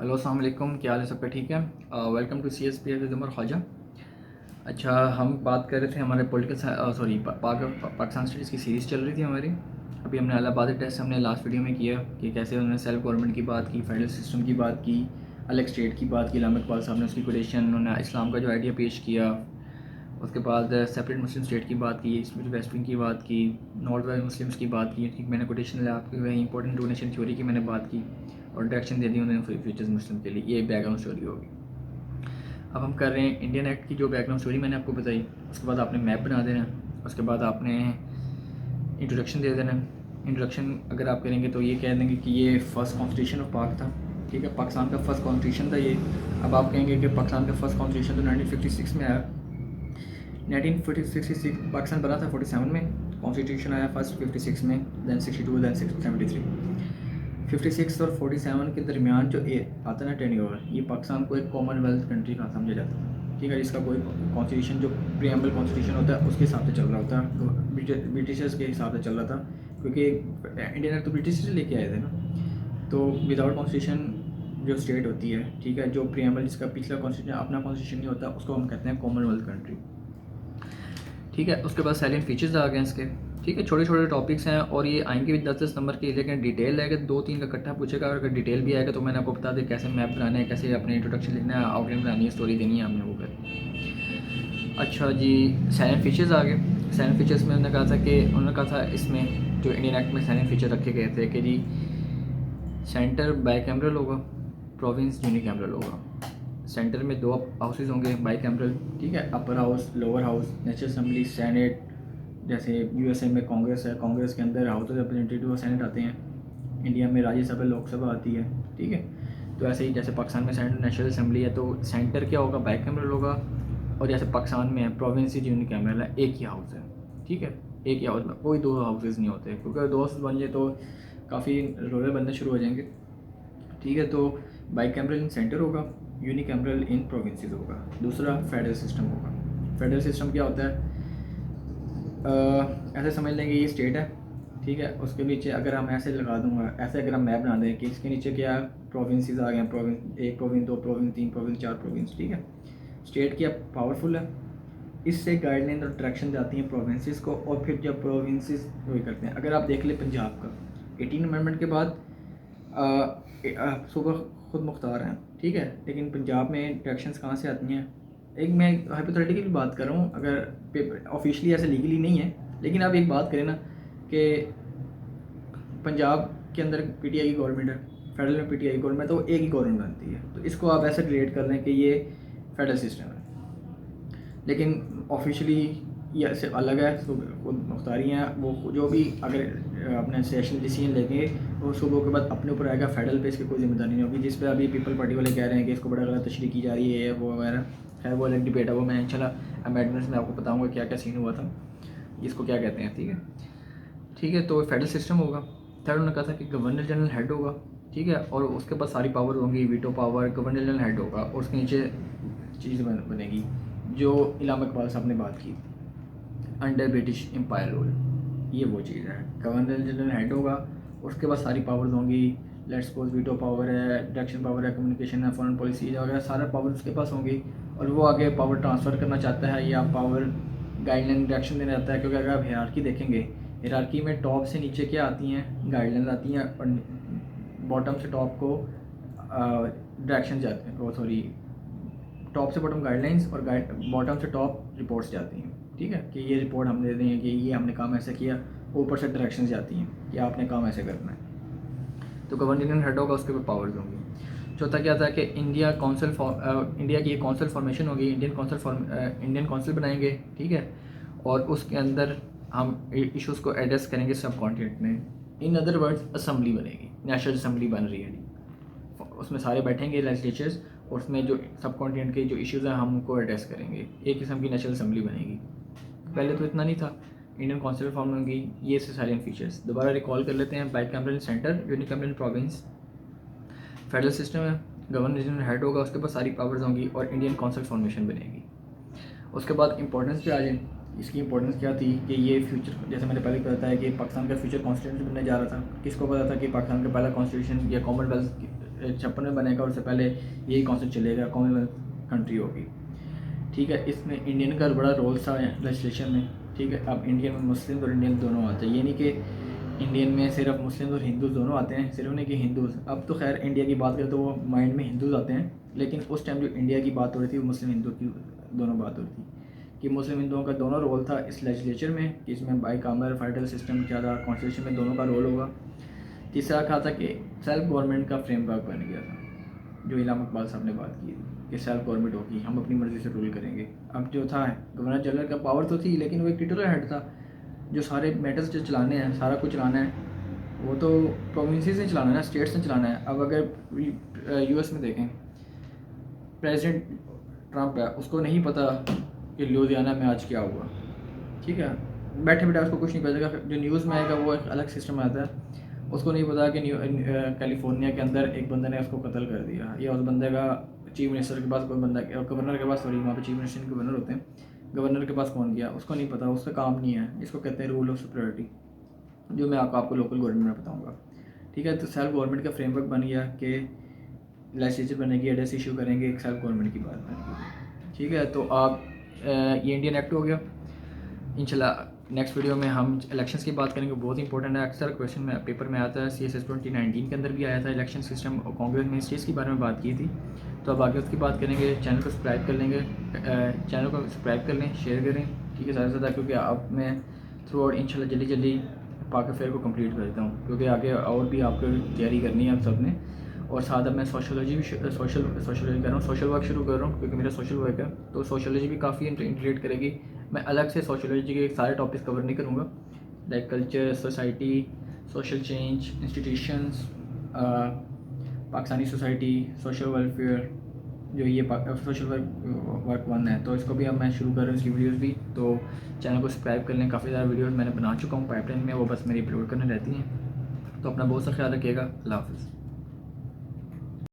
Hello अस्सलाम वालेकुम, क्या हाल है? सबका ठीक है? Welcome to C S P with Umar Khawaja. अच्छा, हम बात कर रहे थे हमारे पाकिस्तान स्टडीज़ की सीरीज़ चल रही थी हमारी। अभी हमने इलाहाबादी टेस्ट हमने लास्ट वीडियो में किया कि कैसे उन्होंने सेल्फ गवर्नमेंट की बात की, फेडरल सिस्टम की बात की, अलग स्टेट की बात की। इलामा इकबाल साहब ने उसकी कोटेशन, उन्होंने इस्लाम का जो आइडिया पेश किया। उसके बाद सेपरेट मुस्लिम स्टेट की बात की, ईस्ट वेस्ट विंग की बात की, नॉर्थ वेस्ट मुस्लिम्स की बात की। ठीक, मैंने कोटेशन आपकी वही इंपॉर्टेंट टू नेशन थ्योरी की मैंने बात की और डायरेक्शन दे दी उन्होंने फ्यूचर्स मुस्लिम के लिए। ये बैकग्राउंड स्टोरी होगी। अब हम कर रहे हैं इंडियन एक्ट की जो बैकग्राउंड स्टोरी मैंने आपको बताई। उसके बाद आपने मैप बना देना, उसके बाद आपने इंट्रोडक्शन दे देना। इंट्रोडक्शन अगर आप करेंगे तो ये कह देंगे कि ये फर्स्ट कॉन्स्टिट्यूशन ऑफ पाक था। ठीक है, पाकिस्तान का फर्स्ट कॉन्स्टिट्यूशन था ये। अब आप कहेंगे कि पाकिस्तान का फर्स्ट कॉन्स्टिट्यूशन तो 1956 में आया। 1966 पाकिस्तान बना था 47 में, कॉन्स्टिट्यूशन आया फर्स्ट 56 में, दैन 62, दैन 73। 56 और 47 के दरमियान जो आता ना टेन्योर, ये पाकिस्तान को एक कॉमनवेल्थ कंट्री का समझा जाता है। ठीक है, जिसका कोई कॉन्स्टिट्यूशन जो प्रीएम्बल कॉन्स्टिट्यूशन होता है उसके हिसाब से चल रहा होता है, ब्रिटिशर्स के हिसाब से चल रहा था, क्योंकि इंडियन एक्ट तो ब्रिटिश से लेके आए थे ना। तो विदाउट कॉन्स्टिट्यूशन जो स्टेट होती है, ठीक है, जो प्रीएम्बल जिसका पिछला कॉन्स्टिट्यूशन अपना कॉन्स्टिट्यूशन नहीं होता, उसको हम कहते हैं कॉमनवेल्थ कंट्री। ठीक है, उसके बाद साइलेंट फीचर्स आ गए इसके। ठीक है, छोटे छोटे टॉपिक्स हैं और ये आएंगे भी 10-10 नंबर के, लेकिन डिटेल है कि 2-3 का इकट्ठा पूछेगा। और अगर डिटेल भी आएगा तो मैंने आपको बता दें कैसे मैप बनाना है, कैसे अपने इंट्रोडक्शन लिखना है, आउटलाइन बनानी है, स्टोरी देनी है, हमने वो कर। अच्छा जी, साइलेंट फीचर्स आ गए। साइलेंट फीचर्स में उन्होंने कहा था इसमें जो इंडियन एक्ट में साइलेंट फीचर रखे गए थे कि जी सेंटर बाई कैमरल होगा, प्रोविंस यूनिकैमरल होगा। सेंटर में 2 हाउसेज होंगे बाई कैमरल। ठीक है, upper house, lower house, national assembly, senate. जैसे यूएसए में कांग्रेस है, कांग्रेस के अंदर हाउस ऑफ रिप्रेजेंटेटिव और सेनेट आते हैं। इंडिया में राज्यसभा लोकसभा आती है। ठीक है, तो ऐसे ही जैसे पाकिस्तान में सेंटर नेशनल असम्बली है तो सेंटर क्या होगा, बाई कैमरल होगा। और जैसे पाकिस्तान में है प्रोविंसेस यूनिकैमरल है, एक ही हाउस है। ठीक है, एक ही हाउस में कोई 2 हाउसेज नहीं होते, क्योंकि 2 हाउस बन जाए तो काफ़ी रोले बनने शुरू हो जाएंगे। ठीक है, तो बाई कैमरल इन सेंटर होगा, यूनिकैमरल इन प्रोविंसेस होगा। दूसरा फेडरल सिस्टम होगा। फेडरल सिस्टम क्या होता है, ऐसे समझ लेंगे ये स्टेट है। ठीक है, उसके नीचे अगर हम ऐसे लगा दूंगा, ऐसे अगर हम मैप बना दें कि इसके नीचे क्या प्रोविंसेस आ गए, province 1 province 2 province 3 province 4 province. ठीक है, स्टेट क्या पावरफुल है, इससे गाइडलाइन और डायरेक्शन जाती हैं प्रोविंसेस को, और फिर जब प्रोविंसेस वही करते हैं। अगर आप देख ले पंजाब का 18 अमेंडमेंट के बाद सूबा खुद मुख्तार हैं। ठीक है, लेकिन पंजाब में डायरेक्शंस कहाँ से आती हैं? एक मैं हाइपोथेटिकल बात कर रहा हूँ, अगर ऑफिशियली ऐसे लीगली नहीं है, लेकिन आप एक बात करें ना कि पंजाब के अंदर पीटीआई की गवर्नमेंट है, फेडरल में पीटीआई गवर्नमेंट, तो एक ही गवर्नमेंट बनती है, तो इसको आप ऐसे रिलेट कर लें कि ये फेडरल सिस्टम है। लेकिन ऑफिशियली ये ऐसे अलग है, खुद मुख्तारी हैं वो। जो भी अगर अपने सेशन डिसीजन लेंगे वो सुबह के बाद अपने ऊपर आएगा, फेडरल पे इसकी कोई जिम्मेदारी नहीं होगी। जिस पे अभी पीपल पार्टी वाले कह रहे हैं कि इसको बड़ा गलत तशरीह की जा रही है वो वगैरह है, वो अलग डिबेट है, वो मैं इंशाल्लाह अमेंडमेंट्स में आपको बताऊँगा क्या क्या सीन हुआ था, इसको क्या कहते हैं। ठीक है, ठीक है, तो फेडरल सिस्टम होगा। थर्ड उन्होंने कहा था कि गवर्नर जनरल हेड होगा। ठीक है, और उसके पास सारी पावर होंगी, veto power, governor general head होगा, और उसके नीचे चीज़ बनेगी जो इलामा इकबाल साहब ने बात की, अंडर ब्रिटिश एम्पायर रूल। ये वो चीज़ है, गवर्नर जनरल हेड होगा, उसके बाद सारी पावर्स होंगी। लेट्स सपोज वीटो पावर है, डायरेक्शन पावर है, कम्युनिकेशन है, फॉरेन पॉलिसी वगैरह सारा पावर उसके पास होंगी। और वो आगे पावर ट्रांसफ़र करना चाहता है या पावर गाइडलाइन डायरेक्शन देना चाहता है, क्योंकि अगर आप हायरार्की देखेंगे, हायरार्की में टॉप से नीचे क्या आती हैं, गाइडलाइन आती हैं, और बॉटम से टॉप को डायरेक्शन जाते हैं, सॉरी टॉप से बॉटम गाइडलाइंस और बॉटम से टॉप रिपोर्ट्स जाती हैं। ठीक है, कि ये रिपोर्ट हम दे दें कि ये हमने काम ऐसे किया, ऊपर से डायरेक्शन जाती हैं कि आपने काम ऐसे करना है। तो गवर्नर हेड होगा, उसके ऊपर पावर्स होंगी। चौथा क्या था कि इंडिया की एक काउंसिल फॉर्मेशन होगी, इंडियन काउंसिल बनाएंगे। ठीक है, और उसके अंदर हम इश्यूज़ को एड्रेस करेंगे सब कॉन्टिनेंट में। इन अदर वर्ड्स असम्बली बनेगी, नेशनल असम्बली बन रही है, उसमें सारे बैठेंगे लेजिस्लेचर्स, और उसमें जो सब कॉन्टिनेंट के जो इश्यूज़ हैं हम उनको एड्रेस करेंगे। एक किस्म की नेशनल असम्बली बनेगी। पहले तो इतना नहीं था, इंडियन काउंसिल फॉर्म होंगी। ये साइलेंट फीचर्स दोबारा रिकॉल कर लेते हैं। By cameral centre, unicameral province, federal system है, गवर्नर जनरल हेड होगा, उसके पास सारी पावर्स होंगी, और इंडियन काउंसिल फॉर्मेशन बनेगी। उसके बाद इंपॉर्टेंस पे आ जाए, इसकी इंपॉर्टेंस क्या थी कि ये फ्यूचर, जैसे मैंने पहले बताया कि पाकिस्तान का फ्यूचर कॉन्स्टिट्यूशन बनने जा रहा था। किसको पता था कि पाकिस्तान का पहला कॉन्स्टिट्यूशन या कॉमनवेल्थ 56 में बनेगा और उससे पहले यही कॉन्सेप्ट चलेगा, कॉमनवेल्थ कंट्री होगी। ठीक है, इसमें इंडियन का बड़ा रोल था लेजिस्लेशन में। ठीक है, अब इंडियन में मुस्लिम और इंडियन दोनों आते हैं, ये नहीं कि इंडियन में सिर्फ मुस्लिम और हिंदू दोनों आते हैं, सिर्फ नहीं कि हिंदूज़। अब तो खैर इंडिया की बात करें तो वो माइंड में हिंदूज़ आते हैं, लेकिन उस टाइम जो इंडिया की बात हो रही थी वो मुस्लिम हिंदू की दोनों बात हो रही थी कि मुस्लिम हिंदुओं का दोनों रोल था इस लेजिस्लेचर में कि इसमें बाई कामर फेडरल सिस्टम क्या था, कॉन्स्टिट्यूशन में दोनों का रोल होगा। तीसरा कहा था कि सेल्फ गवर्नमेंट का फ्रेमवर्क बन गया था, जो इलाम इकबाल साहब ने बात की थी कि सेल्फ गवर्नमेंट होगी, हम अपनी मर्ज़ी से रूल करेंगे। अब जो था गवर्नर जनरल का पावर तो थी, लेकिन वो एक टिटुलर हेड था, जो सारे मैटर्स जो चलाने हैं, सारा कुछ चलाना है, वो तो प्रोविंसेस ने चलाना है ना, स्टेट्स ने चलाना है। अब अगर यूएस में देखें, प्रेसिडेंट ट्रंप है, उसको नहीं पता कि लुधियाना में आज क्या हुआ। ठीक है, बैठे बैठे उसको कुछ नहीं पता, जो न्यूज़ में आएगा वो एक अलग सिस्टम आता है। उसको नहीं पता कि कैलिफोर्निया के अंदर एक बंदे ने उसको कत्ल कर दिया, या उस बंदे का चीफ मिनिस्टर के पास कोई बंदा, गवर्नर के पास, सॉरी वहाँ पे चीफ मिनिस्टर गवर्नर होते हैं, गवर्नर के पास फ़ोन किया, उसको नहीं पता, उसका काम नहीं है। इसको कहते हैं रूल ऑफ सुपरियॉरिटी, जो मैं आपको लोकल गवर्नमेंट में बताऊँगा। ठीक है, तो सेल्फ गवर्नमेंट का फ्रेमवर्क बन गया कि लेजिस्लेचर बनेगी, एड्रेस इशू करेंगे, एक सेल्फ गवर्नमेंट की बात बनेगी। ठीक है, तो आप ये इंडियन एक्ट हो गया। इंशाल्लाह नेक्स्ट वीडियो में हम इलेक्शंस की बात करेंगे, बहुत इंपॉर्टेंट है, अक्सर क्वेश्चन में पेपर में आता है। CSS 2019 के अंदर भी आया था, इलेक्शन सिस्टम और कांग्रेस में स्टेट्स के बारे में बात की थी। तो अब आगे उसकी बात करेंगे। चैनल को सब्सक्राइब कर लेंगे, चैनल को सब्सक्राइब कर लें, शेयर करें। ठीक है, ज़्यादा से ज़्यादा, क्योंकि अब मैं थ्रू आउट इंशाल्लाह जल्दी जल्दी पाक अफेयर को कंप्लीट करता हूँ, क्योंकि आगे और भी आपको तैयारी करनी है आप सब ने। और साथ अब मैं सोशोलॉजी भी सोशोलॉजी कर रहा हूँ, सोशल वर्क शुरू कर रहा हूँ, क्योंकि मेरा सोशल वर्क है, तो सोशोलॉजी भी काफ़ी इंटीग्रेट करेगी। मैं अलग से सोशोलॉजी के सारे टॉपिक्स कवर नहीं करूँगा, like culture, society, social change, institutions, Pakistani society, social welfare, जो ये सोशल वर्क वन है, तो इसको भी अब मैं शुरू कर रहा हूँ, इसकी वीडियोस भी। तो चैनल को सब्सक्राइब कर लें, काफ़ी ज़्यादा वीडियोस मैंने बना चुका हूँ पाइपलाइन में, वो बस मेरी अपलोड करने रहती हैं। तो अपना बहुत सा ख्याल रखिएगा। अल्लाह हाफ़िज़।